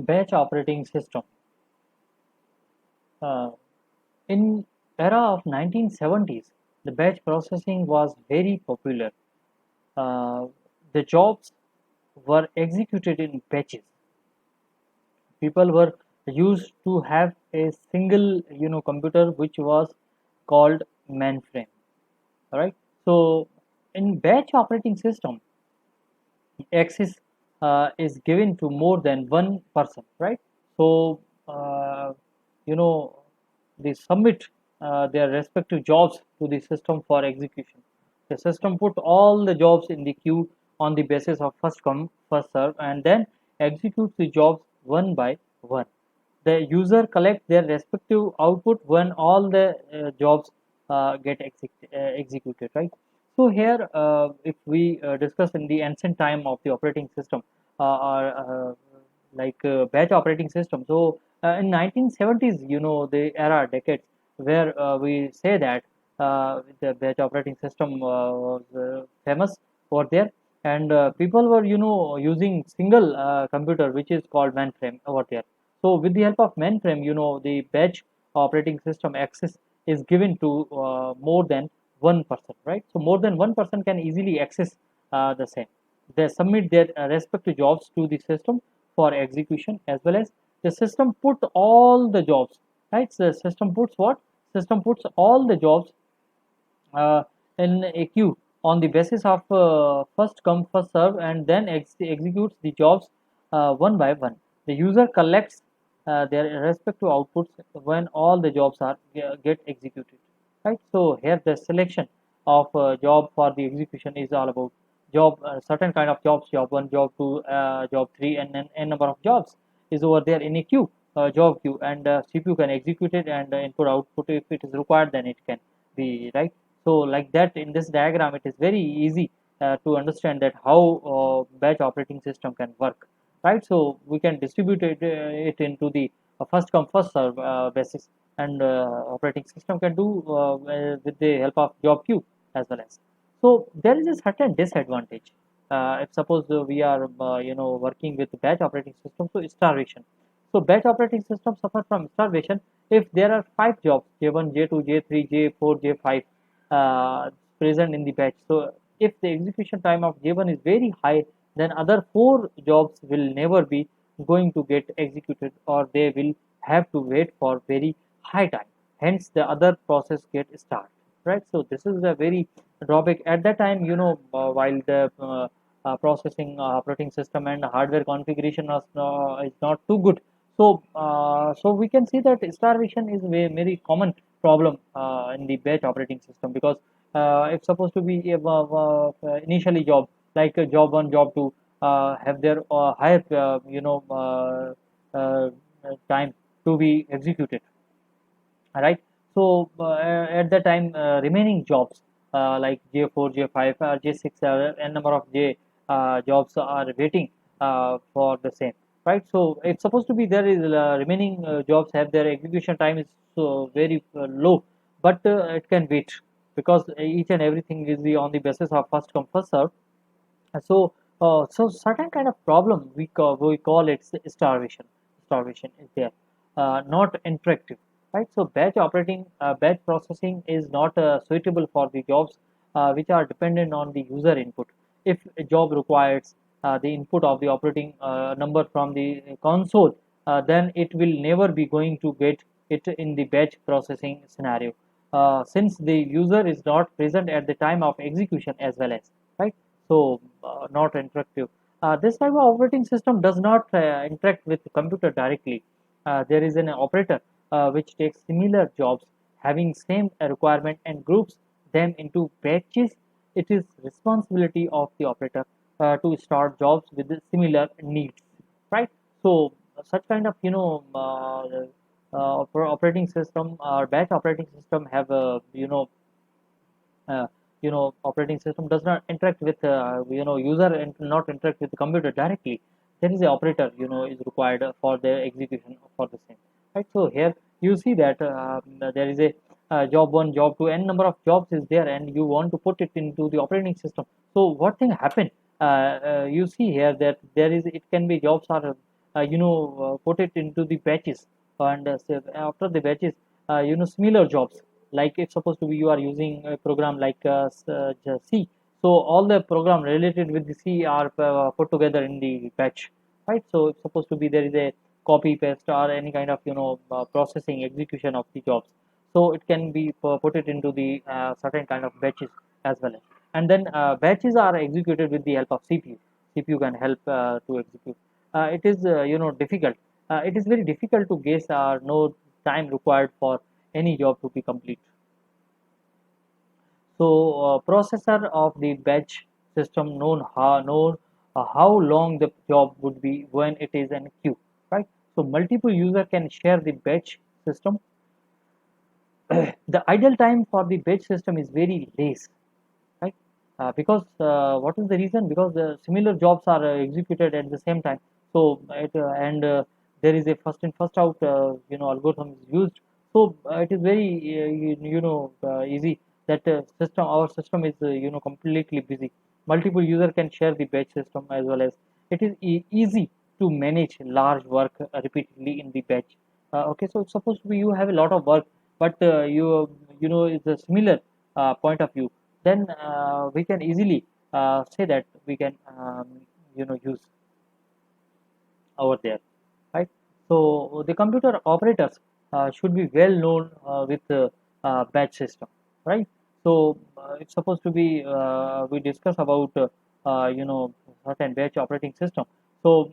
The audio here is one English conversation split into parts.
Batch operating system. Uh, in era of 1970s, the batch processing was very popular. Uh, the jobs were executed in batches. People were used to have a single, computer which was called mainframe. All right. So in batch operating system, access is given to more than one person, right? So, uh, you know, they submit their respective jobs to the system for execution. The system put all the jobs in the queue on the basis of first come, first serve, and then executes the jobs one by one. The user collects their respective output when all the jobs get executed, right? So here, if we discuss in the ancient time of the operating system, or like batch operating system. So in 1970s, the era decades where we say that the batch operating system was famous over there, and people were using single computer which is called mainframe over there. So with the help of mainframe, the batch operating system access is given to more than one person, right? So more than one person can easily access the same. They submit their respective jobs to the system for execution, as well as the system put all the jobs, right? So the system puts what? System puts all the jobs uh, in a queue on the basis of first come first serve, and then executes the jobs one by one. The user collects their respective outputs when all the jobs are get executed, right? So here the selection of job for the execution is all about job, certain kind of jobs, job 1, job 2, job 3, and then n number of jobs is over there in a queue, job queue, and CPU can execute it, and input output, if it is required, then it can be, right? So like that, in this diagram, it is very easy to understand that how batch operating system can work, right? So we can distribute it into the first come first serve basis, and operating system can do with the help of job queue as well as. So there is a certain disadvantage. If suppose we are working with batch operating system, so starvation. So batch operating system suffer from starvation if there are 5 jobs, J1, J2, J3, J4, J5 uh, present in the batch. So if the execution time of J1 is very high, then other 4 jobs will never be going to get executed, or they will have to wait for very high time. Hence, the other process get start, right? So this is a very drawback at that time. While the processing operating system and hardware configuration is not too good, so we can see that starvation is a very common problem in the batch operating system, because if supposed to be a initially job like job 1, job 2 have their higher time to be executed, right? So at the time, remaining jobs like J4, J5, J6, n number of J jobs are waiting for the same, right? So it's supposed to be there is remaining jobs have their execution time is so very low, but it can wait, because each and everything is on the basis of first come first serve. So certain kind of problem we call it starvation. Starvation is there, not interactive, right? So batch processing is not suitable for the jobs which are dependent on the user input. If a job requires the input of the operating number from the console, then it will never be going to get it in the batch processing scenario, since the user is not present at the time of execution as well as, right? So not interactive. This type of operating system does not interact with the computer directly. There is an operator which takes similar jobs having same requirement and groups them into batches. It is responsibility of the operator to start jobs with the similar needs, right? So such kind of operating system or batch operating system have uh, operating system does not interact with user and not interact with the computer directly. There is a operator is required for the execution for the same, right? So here you see that there is a job 1, job 2, n number of jobs is there, and you want to put it into the operating system. So what thing happen? You see here that there is, it can be jobs are put it into the batches, and after the batches, similar jobs, like if supposed to be you are using a program like C, so all the program related with the C are put together in the batch, right? So it's supposed to be there is a copy paste or any kind of processing execution of the jobs, so it can be put it into the certain kind of batches as well. And then batches are executed with the help of CPU. CPU can help to execute. It is difficult. It is very difficult to guess or know time required for any job to be complete. So processor of the batch system known how long the job would be when it is in queue, right? So multiple user can share the batch system. The idle time for the batch system is very less, right? Because what is the reason? Because the similar jobs are executed at the same time. So and there is a first in first out algorithm is used. So it is very easy that system our system is completely busy. Multiple user can share the batch system, as well as it is easy to manage large work repeatedly in the batch. Okay, so it's supposed to be you have a lot of work, but it's a similar point of view, then we can easily say that we can use over there, right? So the computer operators should be well known with batch system, right? So it's supposed to be we discuss about certain batch operating system. So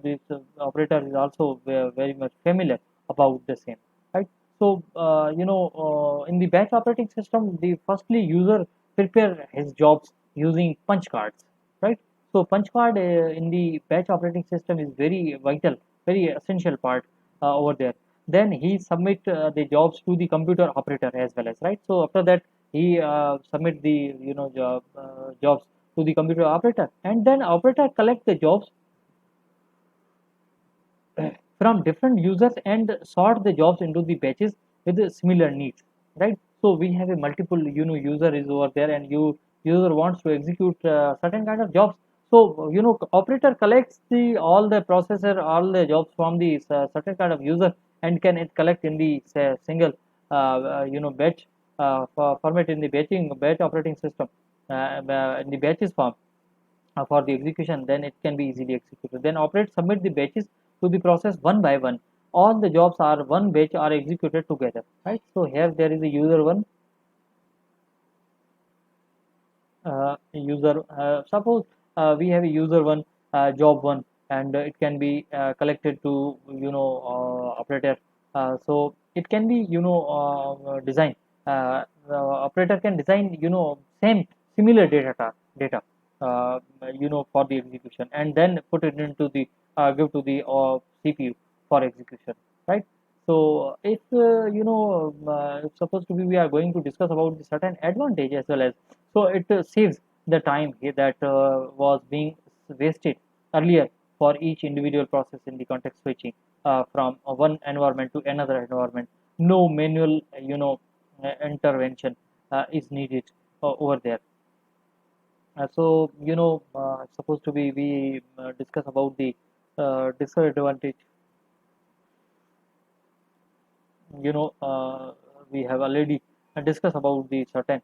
this operator is also very much familiar about the same, right? So in the batch operating system, the firstly user prepare his jobs using punch cards, right? So punch card in the batch operating system is very vital, very essential part over there. Then he submit the jobs to the computer operator as well as, right. So after that he submit the jobs to the computer operator, and then operator collect the jobs from different users and sort the jobs into the batches with the similar needs, right? So we have a multiple user is over there, and user wants to execute certain kind of jobs. So operator collects the all the processor all the jobs from the certain kind of user, and can it collect in the single batch format in the batch operating system, in the batches form for the execution. Then it can be easily executed. Then operate submit the batches to the process one by one. All the jobs are one batch are executed together, right? So here there is a user one, user suppose we have a user one, job one, and it can be collected to operator. So it can be design, the operator can design same similar data for the execution, and then put it into the give to the CPU for execution, right? So if it's supposed to be we are going to discuss about the certain advantage as well as, so it saves the time that was being wasted earlier for each individual process in the context switching from one environment to another environment. No manual intervention is needed over there. So supposed to be we discuss about the disadvantage. We have already discussed about the certain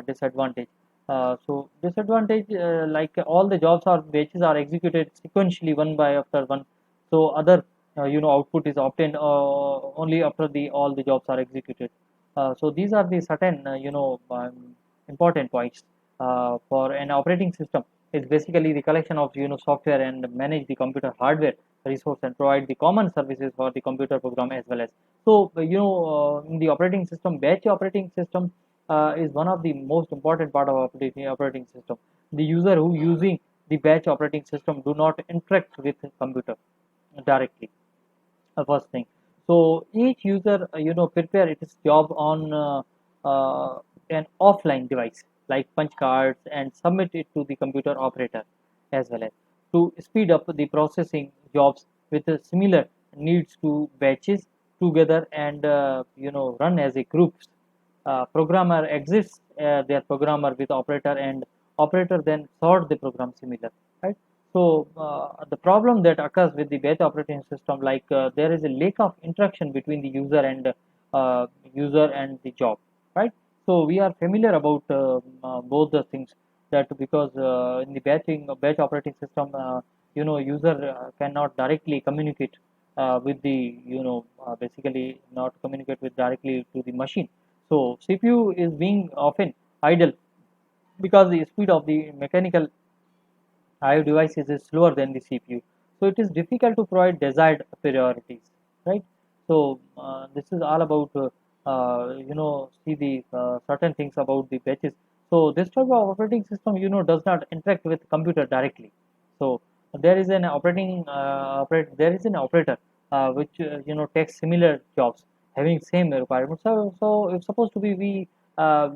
disadvantage. So disadvantage, like all the jobs or batches are executed sequentially one by after one. So other output is obtained only after the all the jobs are executed. So these are the certain important points for an operating system. Is basically the collection of software and manage the computer hardware resource and provide the common services for the computer program as well as. So in the operating system, batch operating system is one of the most important part of operating system. The user who using the batch operating system do not interact with the computer directly, first thing. So each user prepare its job on an offline device like punch cards and submit it to the computer operator as well as, to speed up the processing jobs with a similar needs to batches together and run as a groups. Programmer exists their programmer with operator, and operator then sort the program similar, right? So the problem that occurs with the batch operating system, like there is a lack of interaction between the user and the job, right? So we are familiar about both the things, that because in the batch operating system, user cannot directly communicate with the basically not communicate with directly to the machine. So CPU is being often idle because the speed of the mechanical IO devices is slower than the CPU. So it is difficult to provide desired priorities, right? So this is all about see the certain things about the batches. So this type of operating system does not interact with computer directly. So there is an there is an operator which takes similar jobs having same requirements. So it's supposed to be we have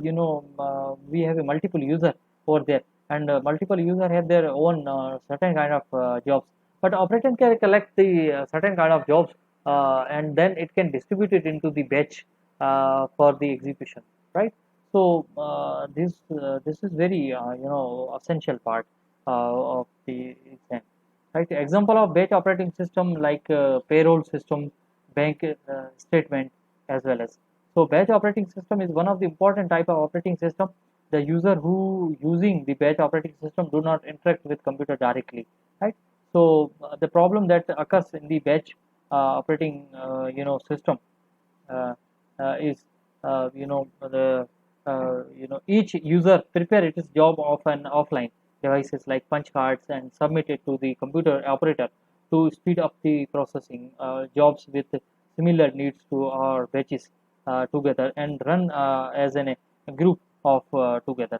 a multiple user over there, and multiple user have their own certain kind of jobs, but operator can collect the certain kind of jobs, and then it can distribute it into the batch for the execution, right? So this is very essential part of the exam, right? Example of batch operating system, like payroll system, bank statement, as well as. So batch operating system is one of the important type of operating system. The user who using the batch operating system do not interact with computer directly, right? So the problem that occurs in the batch operating system uh, is the each user prepare its job of an offline devices like punch cards and submit it to the computer operator to speed up the processing. Jobs with similar needs to our batches together and run as a group of together.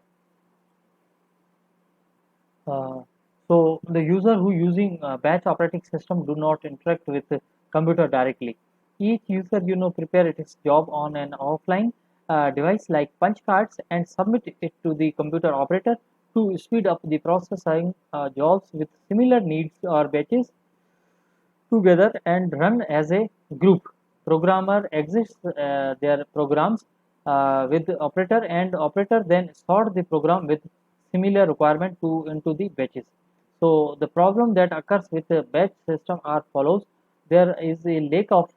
Uh, so the user who using batch operating system do not interact with the computer directly. Each user prepare its job on an offline device like punch cards and submit it to the computer operator to speed up the processing. Jobs with similar needs or batches together and run as a group. Programmer exists their programs with the operator, and operator then sort the program with similar requirement to into the batches. So the problem that occurs with the batch system are follows. There is a lack of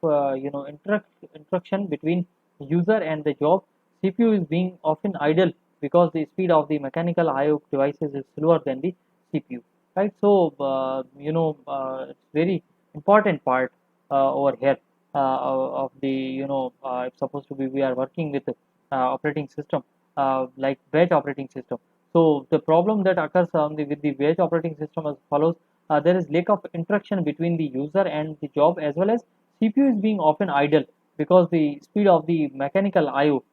interaction between user and the job. CPU is being often idle because the speed of the mechanical IO devices is slower than the CPU. Right. So it's very important part over here of the it's supposed to be we are working with operating system like batch operating system. So the problem that occurs on the with the batch operating system as follows. There is lack of interaction between the user and the job, as well as CPU is being often idle because the speed of the mechanical IO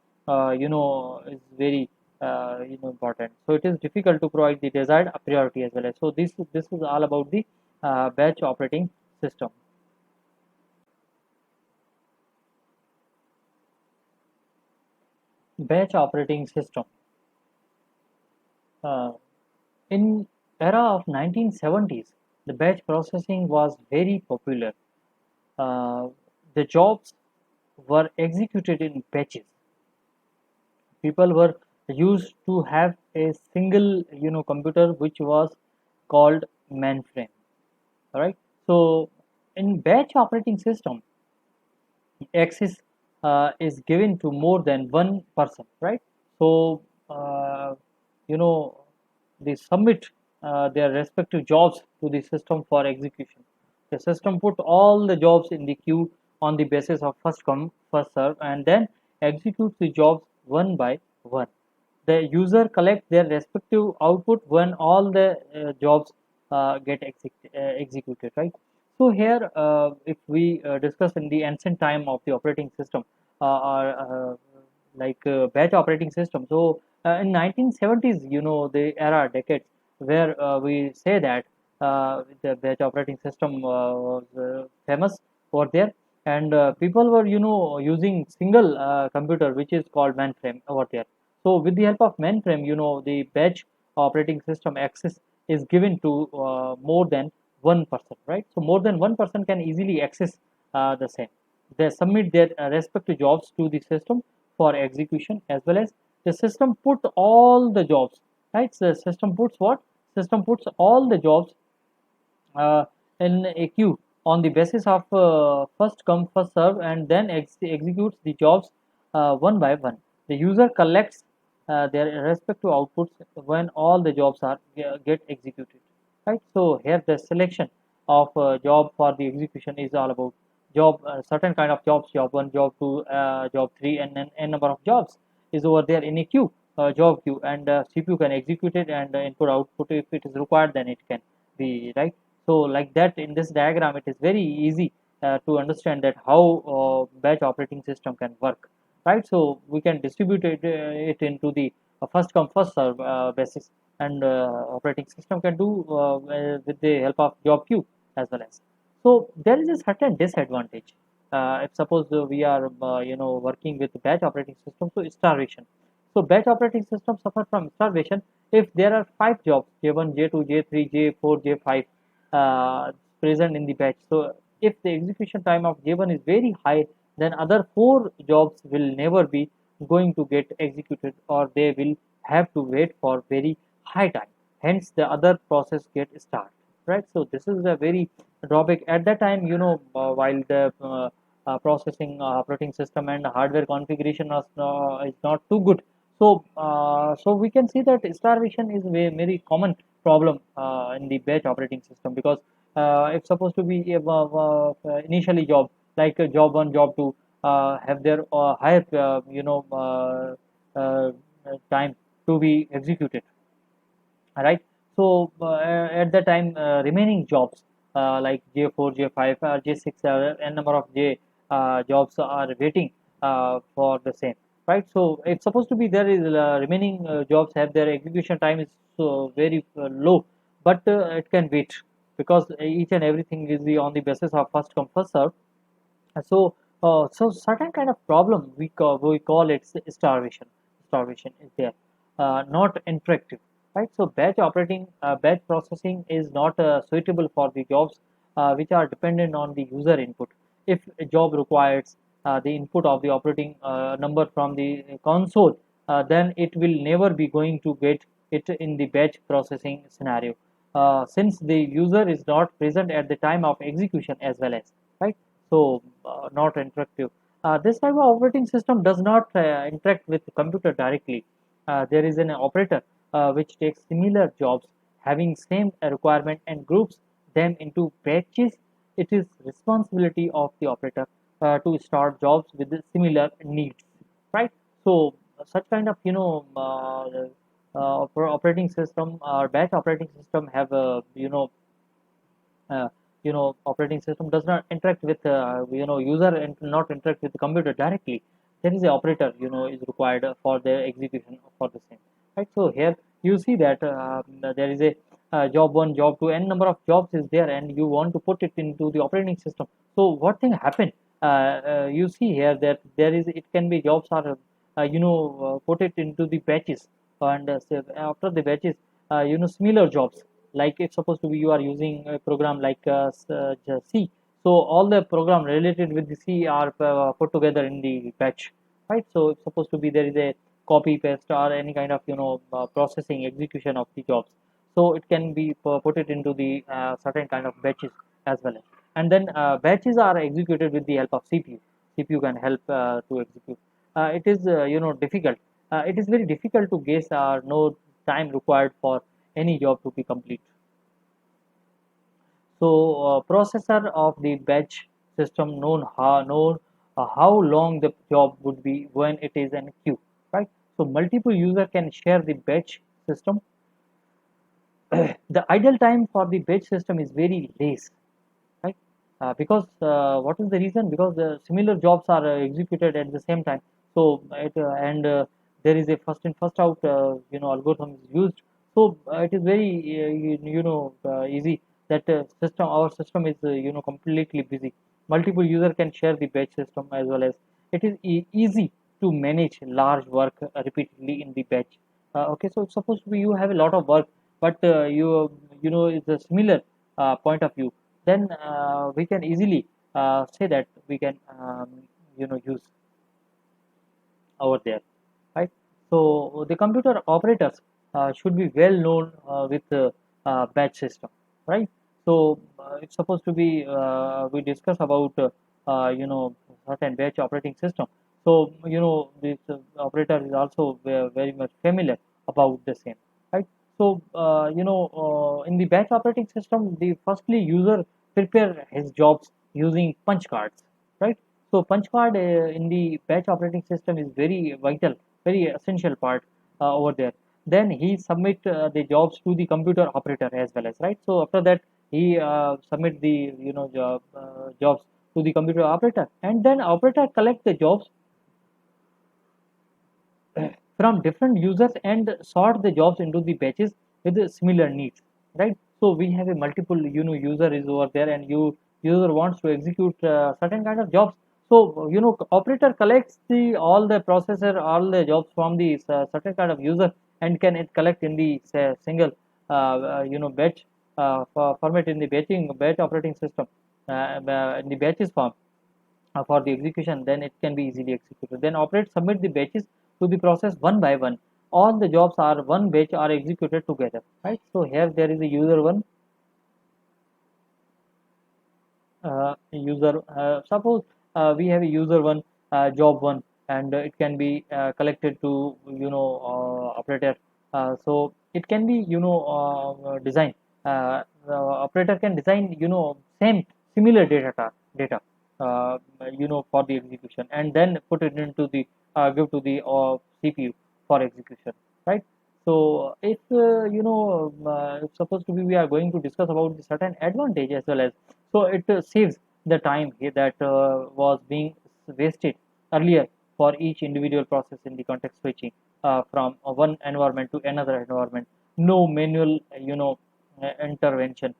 is very important. So it is difficult to provide the desired priority as well as. So this is all about the batch operating system. Batch operating system. Uh, in era of 1970s, the batch processing was very popular. Uh, the jobs were executed in batches. People were used to have a single computer which was called mainframe. All right. So in batch operating system, access is given to more than one person, right? So uh, you know they submit their respective jobs to the system for execution. The system put all the jobs in the queue on the basis of first come first serve, and then executes the jobs one by one. The user collect their respective output when all the jobs get executed, right? So here, if we discuss in the ancient time of the operating system, or like batch operating system. So in 1970s, the era decades where we say that the batch operating system was famous over there, and people were using single computer which is called mainframe over there. So with the help of mainframe, the batch operating system access is given to more than one person, right? So more than one person can easily access the same. They submit their respective jobs to the system for execution, as well as the system put all the jobs, right? So the system puts what? System puts all the jobs uh, in a queue on the basis of first come first serve, and then executes the jobs one by one. The user collects their respective outputs when all the jobs are get executed, right? So here the selection of job for the execution is all about job, certain kind of jobs, job 1, job 2, job 3, and then n number of jobs is over there in a queue, job queue, and CPU can execute it, and input output if it is required, then it can be, right? So like that, in this diagram it is very easy to understand that how batch operating system can work, right? So we can distribute it into the first come first serve basis, and operating system can do with the help of job queue as well as. So there is a certain disadvantage if suppose we are working with batch operating system, so starvation. So batch operating system suffer from starvation if there are 5 jobs, J1, J2, J3, J4, J5 present in the batch. So if the execution time of J1 is very high, then other 4 jobs will never be going to get executed, or they will have to wait for very high time. Hence, the other process get start, right? So this is a very drawback at that time. While the processing operating system and hardware configuration is not too good, so we can see that starvation is a very common problem in the batch operating system, because if supposed to be initially job like job 1, job 2 have their higher time to be executed, right? So at the time, remaining jobs like J4, J5, J6, n number of J jobs are waiting for the same, right? So it's supposed to be there is remaining jobs have their execution time is so very low, but it can wait, because each and everything is on the basis of first come first serve. So certain kind of problem we call it starvation. Starvation is there, not interactive, right? So batch processing is not suitable for the jobs which are dependent on the user input. If a job requires the input of the operating number from the console, then it will never be going to get it in the batch processing scenario, since the user is not present at the time of execution as well as, right? So not interactive. This type of operating system does not interact with the computer directly. There is an operator which takes similar jobs having same requirement and groups them into batches. It is responsibility of the operator to start jobs with the similar needs, right? So such kind of operating system or batch operating system have uh, operating system does not interact with user and not interact with the computer directly. There is a operator is required for the execution for the same, right? So here you see that there is a job 1, job 2, n number of jobs is there, and you want to put it into the operating system. So what thing happen, you see here that there is it can be jobs are put it into the batches, and say after the batches similar jobs, like if supposed to be you are using a program like C, so all the program related with the C are put together in the batch, right? So it's supposed to be there is a copy paste or any kind of processing execution of the jobs, so it can be put it into the certain kind of batches as well. And then batches are executed with the help of CPU. CPU can help to execute. It is difficult. It is very difficult to guess or know time required for any job to be complete. So processor of the batch system know how long the job would be when it is in queue, right? So multiple user can share the batch system. The idle time for the batch system is very less, right? Because what is the reason? Because the similar jobs are executed at the same time. So there is a first in first out algorithm is used. So it is very easy that system our system is completely busy. Multiple user can share the batch system as well as it is easy to manage large work repeatedly in the batch. Okay, so it's supposed to be you have a lot of work, but it's a similar point of view, then we can easily say that we can use over there, right? So the computer operators should be well known with batch system, right? So it's supposed to be we discuss about certain batch operating system. So this operator is also very much familiar about the same, right? So in the batch operating system, the firstly user prepare his jobs using punch cards, right? So punch card in the batch operating system is very vital, very essential part over there. Then he submit the jobs to the computer operator as well as, right? So after that he submit the jobs to the computer operator, and then operator collect the jobs from different users and sort the jobs into the batches with the similar needs, right? So we have a multiple user is over there, and user wants to execute certain kind of jobs. So operator collects the all the processor all the jobs from the certain kind of user, and can it collect in the single batch format in the batch operating system in the batches form for the execution. Then it can be easily executed. Then operate submit the batches to the process one by one. All the jobs are one batch are executed together, right? So here there is a user one, user suppose we have a user one, job one, and it can be collected to operator. So it can be design, the operator can design same similar data for the execution, and then put it into the give to the CPU for execution, right? So if it's supposed to be we are going to discuss about the certain advantage as well as, so it saves the time that was being wasted earlier for each individual process in the context switching from one environment to another environment. No manual intervention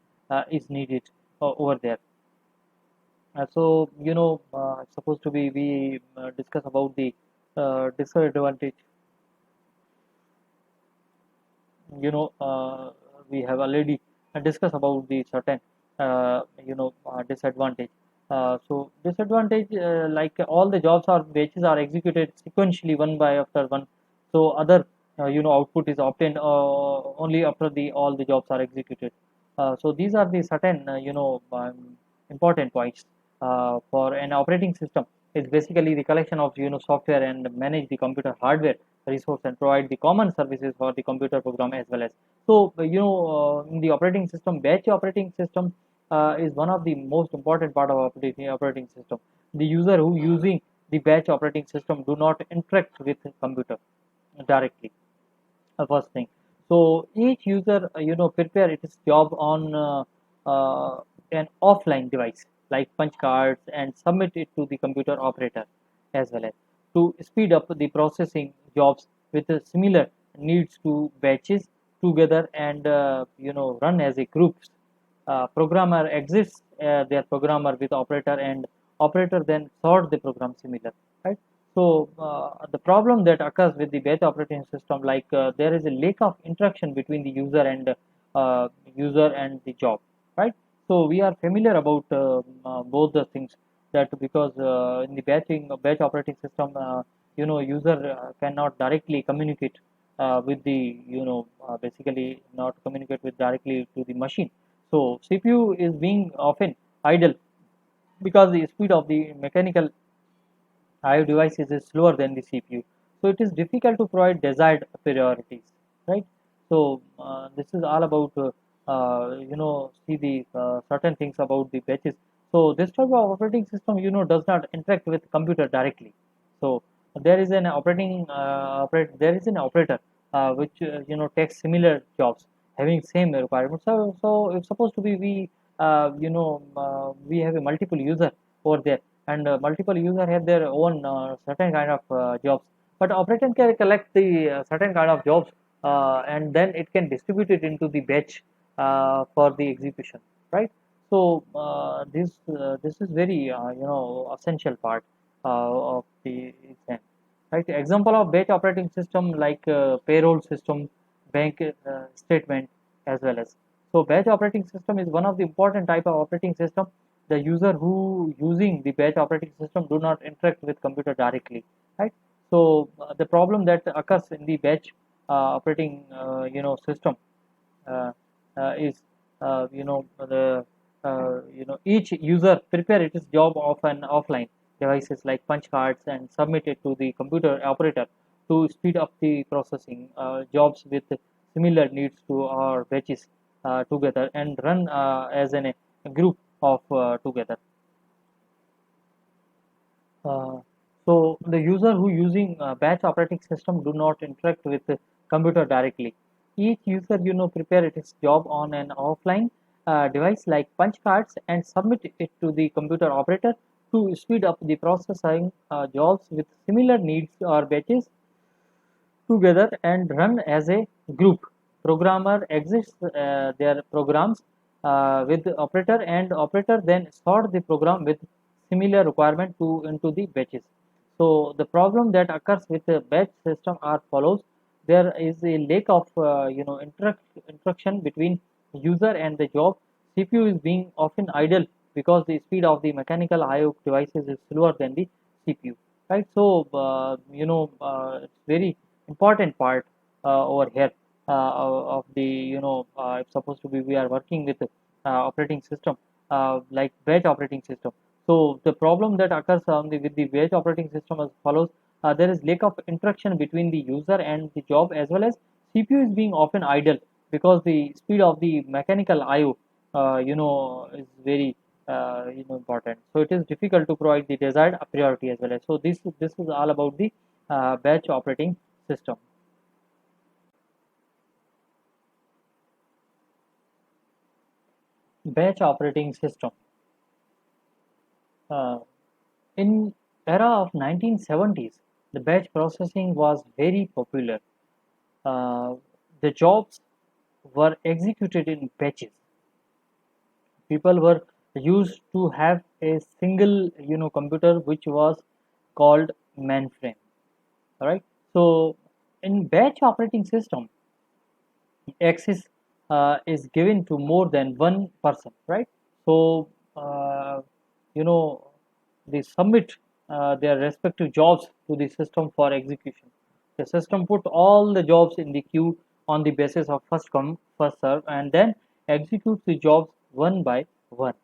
is needed over there. So it's supposed to be we discuss about the disadvantage. you know uh, we have already discussed about the certain disadvantage. So disadvantage, like all the jobs or batches are executed sequentially one by after one. So other output is obtained only after the all the jobs are executed. So these are the certain important points for an operating system. It's basically the collection of software and manage the computer hardware resource and provide the common services for the computer program as well as. So in the operating system, batch operating system is one of the most important part of operating system. The user who using the batch operating system do not interact with the computer directly, first thing. So each user prepare its job on an offline device like punch cards and submit it to the computer operator as well as, to speed up the processing jobs with a similar needs to batches together and run as a groups. Programmer exists their programmer with operator, and operator then sort the program similar, right? So the problem that occurs with the batch operating system, like there is a lack of interaction between the user and the job, right? So we are familiar about both the things, that because in the batch operating system, user cannot directly communicate with the basically not communicate with directly to the machine. So CPU is being often idle because the speed of the mechanical IO devices is slower than the CPU. So it is difficult to provide desired priorities, right? So this is all about see the certain things about the batches. So this type of operating system does not interact with computer directly. So there is an there is an operator which takes similar jobs having same requirements. So it's supposed to be we have a multiple user over there, and multiple user have their own certain kind of jobs, but operator can collect the certain kind of jobs and then it can distribute it into the batch for the execution, right? So this is very essential part of the exam, right? Example of batch operating system like payroll system, bank statement as well as. So batch operating system is one of the important type of operating system. The user who using the batch operating system do not interact with computer directly, right? So the problem that occurs in the batch operating system uh, is each user prepare its job of an offline devices like punch cards and submit it to the computer operator to speed up the processing. Jobs with similar needs to our batches together and run as a group of together. Uh, so the user who using batch operating system do not interact with the computer directly. Each user, prepare its job on an offline device like punch cards and submit it to the computer operator to speed up the processing. Jobs with similar needs or batches together and run as a group. Programmer exists their programs with the operator, and operator then sort the program with similar requirement to into the batches. So the problem that occurs with the batch system are follows. There is a lack of interaction between user and the job. CPU is being often idle because the speed of the mechanical IO devices is slower than the CPU. Right. So it's very important part over here of the if supposed to be we are working with operating system like batch operating system. So the problem that occurs on the with the batch operating system as follows. There is lack of interaction between the user and the job, as well as CPU is being often idle because the speed of the mechanical IO is very important. So it is difficult to provide the desired priority as well as. So this is all about the batch operating system. Batch operating system. Uh, in era of 1970s, the batch processing was very popular. Uh, the jobs were executed in batches. People were used to have a single computer which was called mainframe. All right. So in batch operating system, access is given to more than one person, right? So you know they submit their respective jobs to the system for execution. The system put all the jobs in the queue on the basis of first come first serve, and then executes the jobs one by one.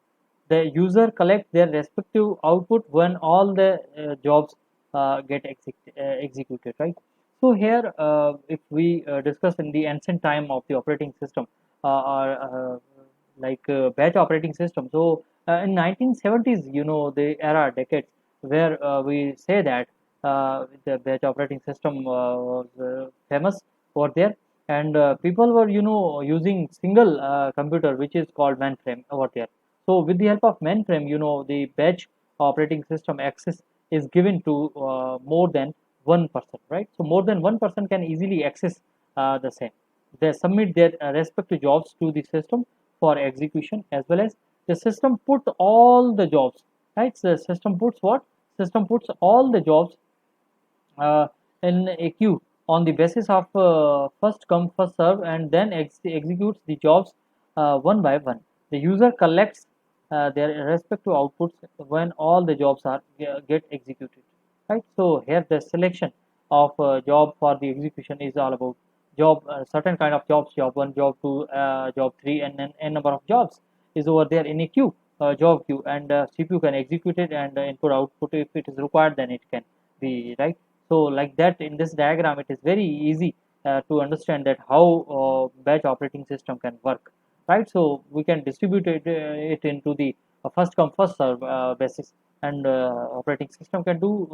The user collects their respective output when all the jobs get executed, right? So here, if we discuss in the ancient time of the operating system, or like batch operating system. So in 1970s, the era decades where we say that the batch operating system was famous over there, and people were using single computer which is called mainframe over there. So with the help of mainframe, the batch operating system access is given to more than one person, right? So more than one person can easily access the same. They submit their respective jobs to the system for execution, as well as the system put all the jobs, right? So the system puts what? System puts all the jobs uh, in a queue on the basis of first come first serve, and then executes the jobs one by one. The user collects their respective outputs when all the jobs are get executed, right? So here the selection of job for the execution is all about job, certain kind of jobs, job 1, job 2, job 3, and then n number of jobs is over there in a queue, job queue, and CPU can execute it and input output if it is required, then it can be, right? So like that, in this diagram it is very easy to understand that how batch operating system can work, right? So we can distribute it into the first come first serve basis, and operating system can do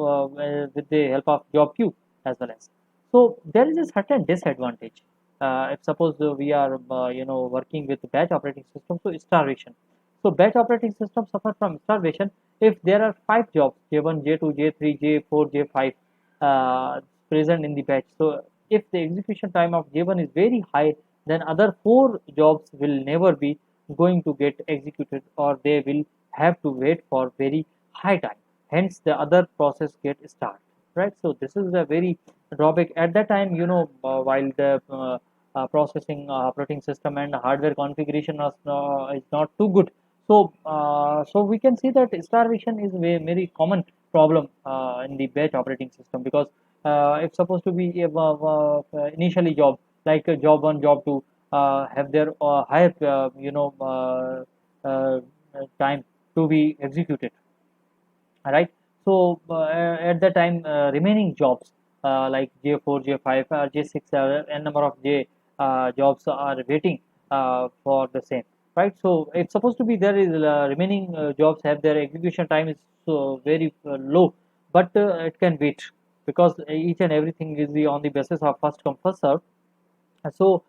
with the help of job queue as well as. So there is a certain disadvantage if suppose we are working with batch operating system. So starvation. So batch operating system suffer from starvation if there are 5 jobs, J1, J2, J3, J4, J5 present in the batch. So if the execution time of J1 is very high, then other 4 jobs will never be going to get executed, or they will have to wait for very high time. Hence, the other process get start, right? So this is a very drawback at that time. While the processing operating system and hardware configuration is not too good. So we can see that starvation is a very common problem in the batch operating system, because if supposed to be initially job like job 1, job 2, have their higher uh, time to be executed, right? So at the time, remaining jobs like J4, J5, J6, n number of J jobs are waiting for the same, right? So it's supposed to be there is remaining jobs have their execution time is so very low, but it can wait because each and everything is on the basis of first come first serve. So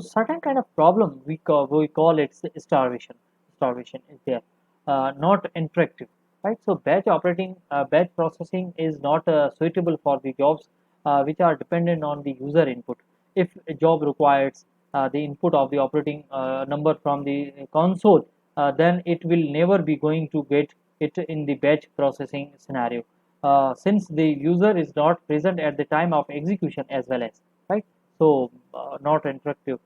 certain kind of problem we call it starvation. Starvation is there, not interactive, right? So batch processing is not suitable for the jobs which are dependent on the user input. If a job requires the input of the operating number from the console, then it will never be going to get it in the batch processing scenario, since the user is not present at the time of execution as well as, right? So not interactive.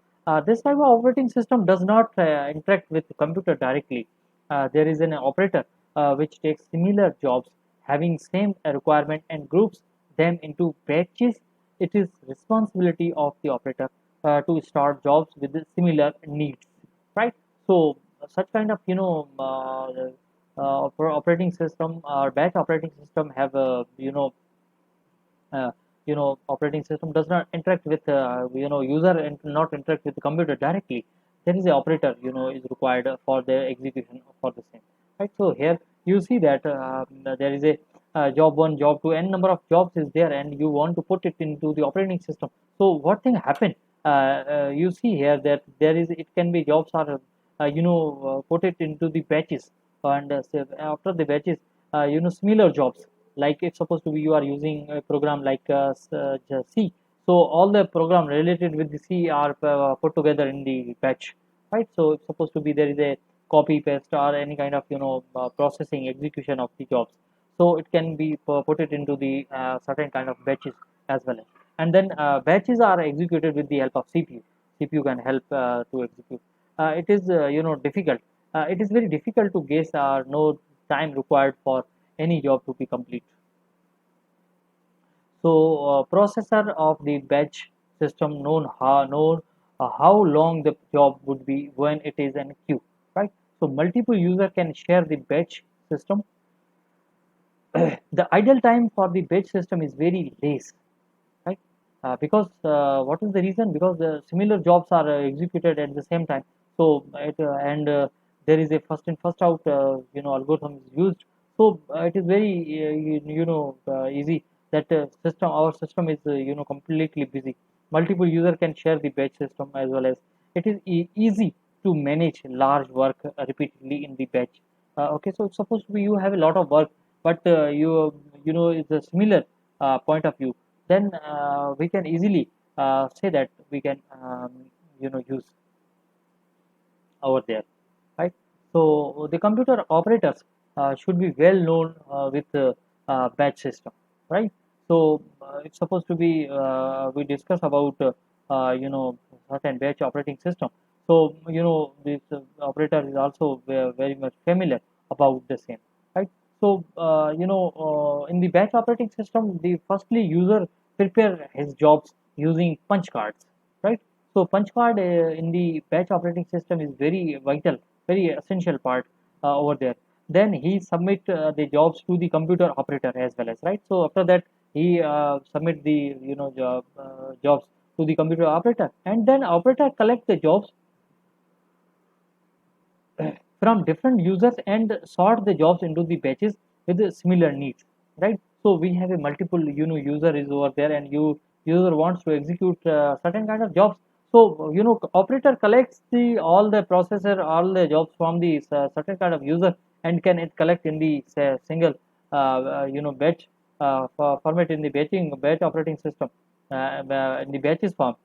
This type of operating system does not interact with the computer directly. There is an operator which takes similar jobs having same requirement and groups them into batches. It is responsibility of the operator to start jobs with the similar needs, right? So such kind of operating system or batch operating system have a uh, operating system does not interact with user and not interact with the computer directly. There is a operator is required for the execution for the same, right? So here you see that there is a job 1, job 2, n number of jobs is there, and you want to put it into the operating system. So what thing happen, you see here that there is it can be jobs are put it into the batches, and say after the batches, similar jobs, like it's supposed to be you are using a program like C. So all the program related with the C are put together in the batch, right? So it's supposed to be there is a copy paste or any kind of processing execution of the jobs. So it can be put it into the certain kind of batches as well as, and then batches are executed with the help of CPU. CPU can help to execute. It is difficult. It is very difficult to guess no time required for any job to be complete. So processor of the batch system known how long the job would be when it is in queue, right? So multiple user can share the batch system. The idle time for the batch system is very less, right? Because what is the reason? Because the similar jobs are executed at the same time. So and there is a first in first out algorithm is used. So it is very easy that system our system is completely busy. Multiple user can share the batch system as well as it is easy to manage large work repeatedly in the batch. Okay, so it's supposed to be you have a lot of work, but it's a similar point of view, then we can easily say that we can use over there, right? So the computer operators should be well known with batch system, right? So it's supposed to be we discuss about certain batch operating system. So this operator is also very much familiar about the same, right? So in the batch operating system, the firstly user prepare his jobs using punch cards, right? So punch card in the batch operating system is very vital, very essential part over there. Then he submit the jobs to the computer operator as well as, right. So after that he submit the jobs to the computer operator, and then operator collect the jobs from different users and sort the jobs into the batches with the similar needs, right? So we have a multiple user is over there, and user wants to execute certain kind of jobs. So operator collects the all the processor all the jobs from the certain kind of user, and can it collect in the single batch format in the batch operating system in the batches form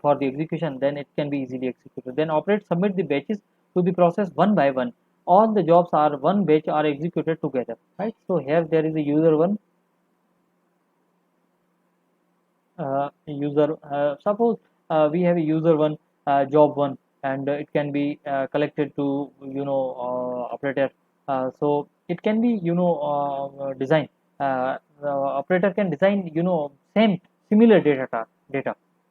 for the execution. Then it can be easily executed. Then operate submit the batches to the process one by one. All the jobs are one batch are executed together, right? So here there is a user one, user suppose we have a user one, job one, and it can be collected to operator. So it can be design. The operator can design same similar data.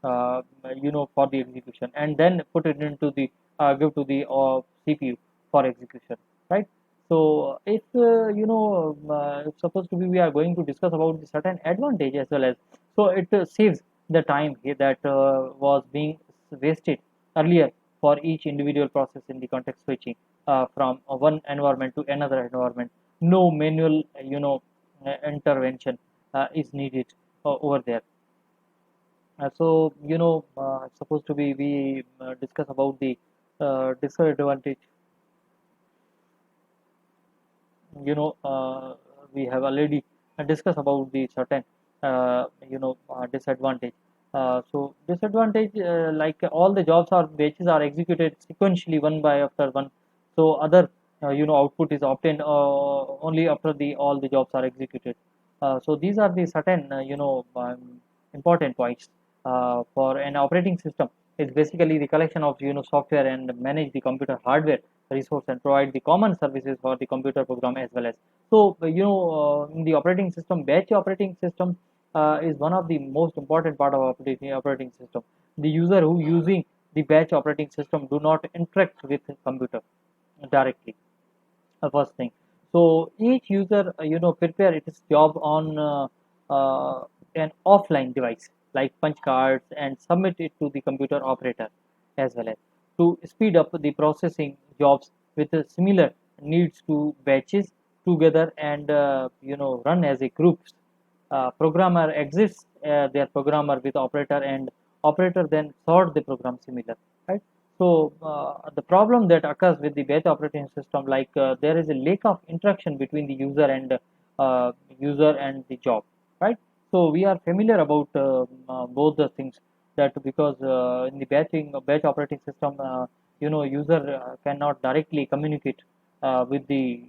for the execution, and then put it into the give to the CPU for execution, right? So if if supposed to be we are going to discuss about the certain advantage as well as, so it saves the time here that was being wasted earlier for each individual process in the context switching from one environment to another environment. No manual intervention is needed over there. Supposed to be we discuss about the disadvantage. you know uh, we have already discussed about the certain disadvantage. So disadvantage, like all the jobs or batches are executed sequentially one by after one, so other output is obtained only after the all the jobs are executed. So these are the certain important points. For an operating system, it's basically the collection of software and manage the computer hardware resource and provide the common services for the computer program as well as. So in the operating system, batch operating system is one of the most important part of operating system. The user who using the batch operating system do not interact with the computer directly. First thing, so each user prepare its job on an offline device like punch cards and submit it to the computer operator as well as to speed up the processing jobs with similar needs to batches together and run as a groups. Programmer exists their programmer with operator, and operator then sort the program similar, right? So the problem that occurs with the batch operating system, like there is a lack of interaction between the user and the job, right? So we are familiar about both the things, that because in the batch operating system, user cannot directly communicate with the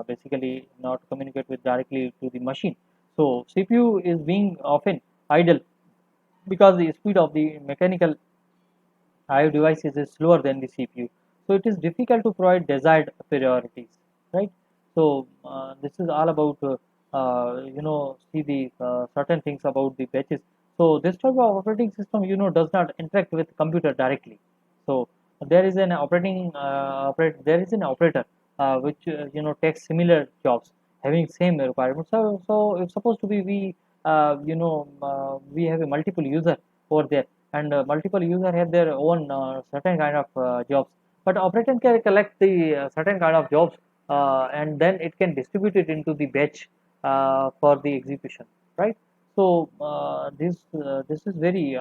basically not communicate with directly to the machine. So CPU is being often idle because the speed of the mechanical IO devices is slower than the CPU. So it is difficult to provide desired priorities, right? So this is all about see the certain things about the batches. So this type of operating system does not interact with computer directly. So there is an there is an operator which takes similar jobs having same requirements. So if supposed to be we have a multiple user over there, and multiple user have their own certain kind of jobs, but operator can collect the certain kind of jobs and then it can distribute it into the batch for the execution, right? So this is very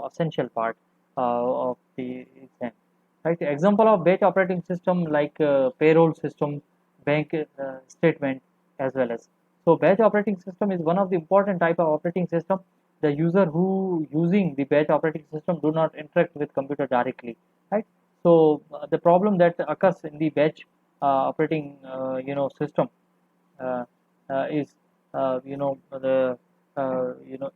essential part of the exam, right? Example of batch operating system like payroll system, bank statement as well as. So batch operating system is one of the important type of operating system. The user who using the batch operating system do not interact with computer directly, right? So the problem that occurs in the batch operating system uh, is the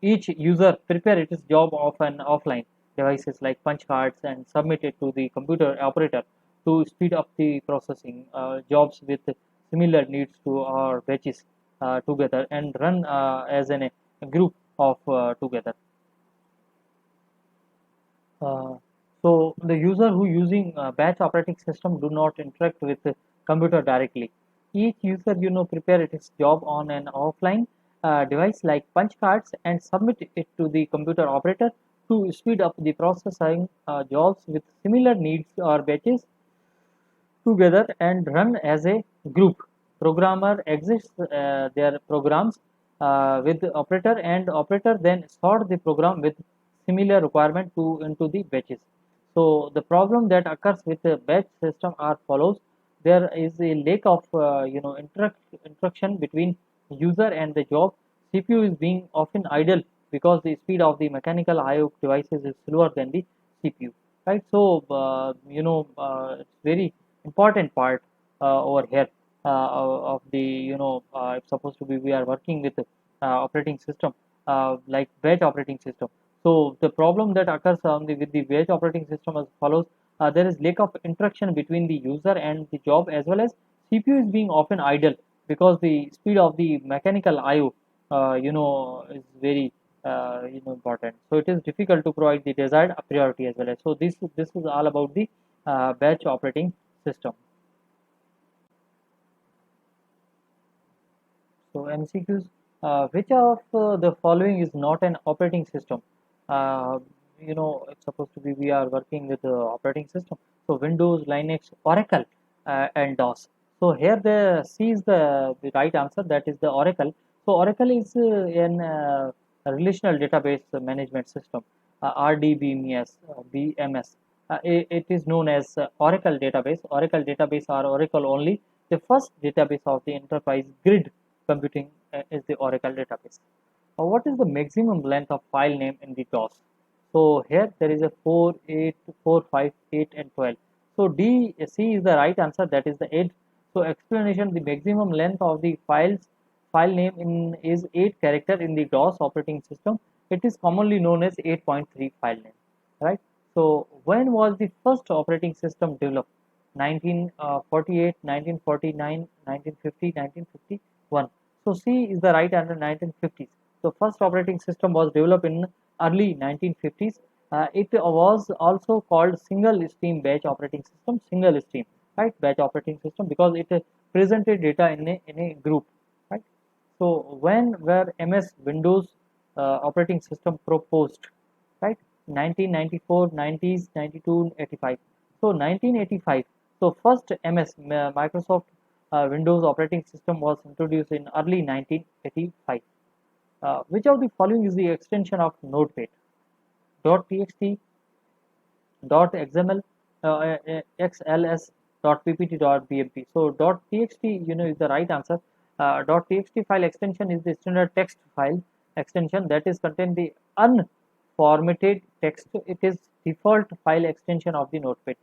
each user prepare its job of an offline devices like punch cards and submit it to the computer operator to speed up the processing jobs with similar needs to our batches together and run as a group of together. Uh, so the user who using batch operating system do not interact with the computer directly. Each user prepare its job on an offline device like punch cards and submit it to the computer operator to speed up the processing jobs with similar needs or batches together and run as a group. Programmer exists their programs with the operator, and operator then sort the program with similar requirement to into the batches. So the problem that occurs with the batch system are follows. There is a lack of interaction between user and the job. CPU is being often idle because the speed of the mechanical IO devices is slower than the CPU. Right. So it's very important part over here of the it's supposed to be we are working with operating system like batch operating system. So the problem that occurs on the with the batch operating system as follows: there is lack of interaction between the user and the job, as well as CPU is being often idle because the speed of the mechanical IO is very important. So it is difficult to provide the desired priority as well. So this is all about the batch operating system. So MCQs, which of the following is not an operating system? Uh, it's supposed to be we are working with the operating system. So Windows, Linux, Oracle, and DOS. So here the C is the right answer. That is the Oracle. So Oracle is an relational database management system, RDBMS, BMS. It is known as Oracle database. Oracle database or Oracle only. The first database of the enterprise grid computing is the Oracle database. What is the maximum length of file name in the DOS? So here there is a 4, 8, 4, 5, 8 and 12. So C is the right answer, that is the 8. So explanation, the maximum length of the file name in is 8 character in the DOS operating system. It is commonly known as 8.3 file name, right? So when was the first operating system developed? 1948, 1949, 1950, 1951. So C is the right answer, 1950s. So first operating system was developed in early 1950s. It was also called single stream batch operating system, single stream, right? Batch operating system, because it presented data in a group, right? So when were MS Windows operating system proposed, right? 1994, 90s, 92, 85. So 1985. So first Microsoft Windows operating system was introduced in early 1985. Which of the following is the extension of Notepad? .txt, .xml, xls, .ppt, .bmp. So .txt, is the right answer. .txt file extension is the standard text file extension that is contain the unformatted text. It is default file extension of the Notepad,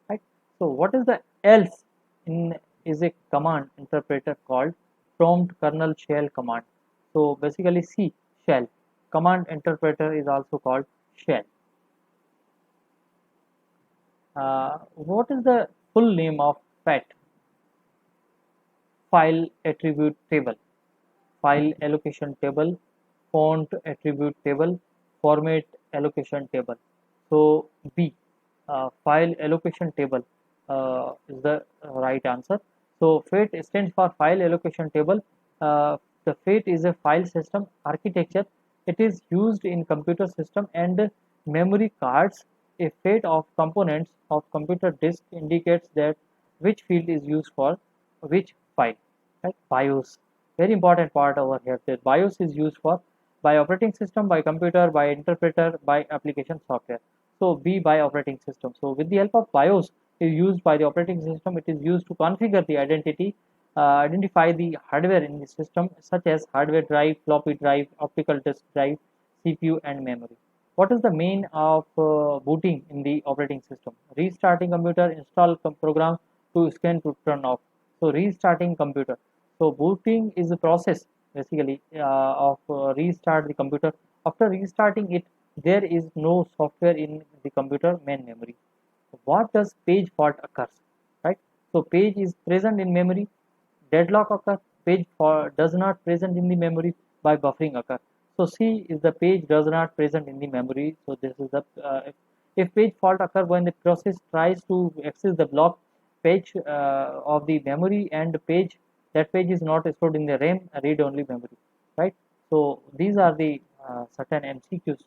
right? So what is the else in is a command interpreter called prompt kernel shell command. So basically C, shell. Command interpreter is also called shell. What is the full name of FAT? File attribute table, file allocation table, font attribute table, format allocation table. So B, file allocation table is the right answer. So FAT stands for file allocation table. The FAT is a file system architecture. It is used in computer system and memory cards. A FAT of components of computer disk indicates that which field is used for which file. Right? BIOS, very important part over here. The BIOS is used for by operating system, by computer, by interpreter, by application software. So B, by operating system. So with the help of BIOS is used by the operating system. It is used to configure the identify the hardware in the system, such as hardware drive, floppy drive, optical disk drive, CPU, and memory. What is the main of booting in the operating system? Restarting computer, install program to scan to turn off. So restarting computer. So booting is the process basically of restart the computer. After restarting it, there is no software in the computer main memory. What does page fault occurs, right? So page is present in memory, deadlock occurs, page does not present in the memory by buffering occur. So C is the page does not present in the memory. So this is the if page fault occur when the process tries to access the block page of the memory, and that page is not stored in the RAM read only memory, right? So these are the certain MCQs